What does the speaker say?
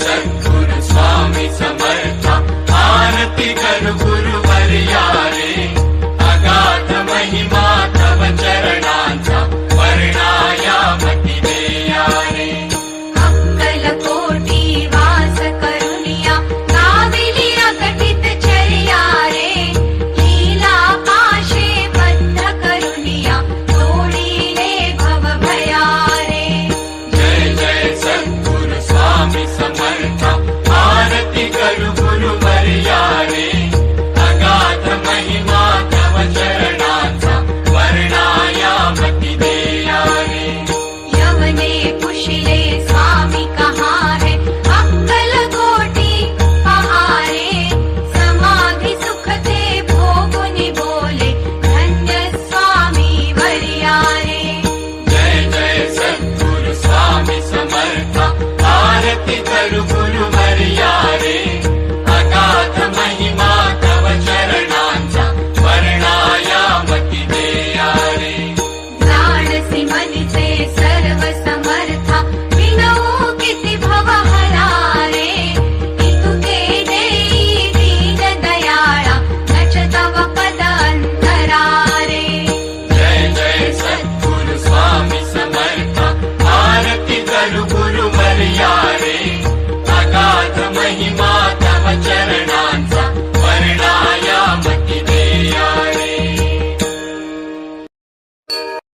सद्गुरु स्वामी समर्था आरती करू गुरुवर्या रे अगाध महिमा तव चरणांचा वर्णाया मती देया रे अक्कलकोटी वास करुनिया काविली अघटित चर्या रे लीला पाशे बद्ध करुनिया तोडीले भव भया रे जय जय सद्गुरु स्वामी समर्था आरती करू गुरुवर्या रे अगाध महिमा तव चरणांचा वर्णाया मती देया रे यवने पुशिले स्वामी कहाँ है अक्कलकोटी पहारे समाधि सुख ते भोगुनि बोले धन्य स्वामी वर्या रे जय जय सद्गुरु स्वामी समर्था आरती करू गुरुवर्या रे अगाध महिमा तव चरणांचा वर्णाया मती देया रे लाडसी मनिचे सर्व समर्था विनवू किती भवहरा रे इतुके देई दीन दयाळा नच तव पद अंतरा रे जय जय सद्गुरु स्वामी समर्था आरती करू गुरुवर्या रे अगाध महिमा तव चरणांचा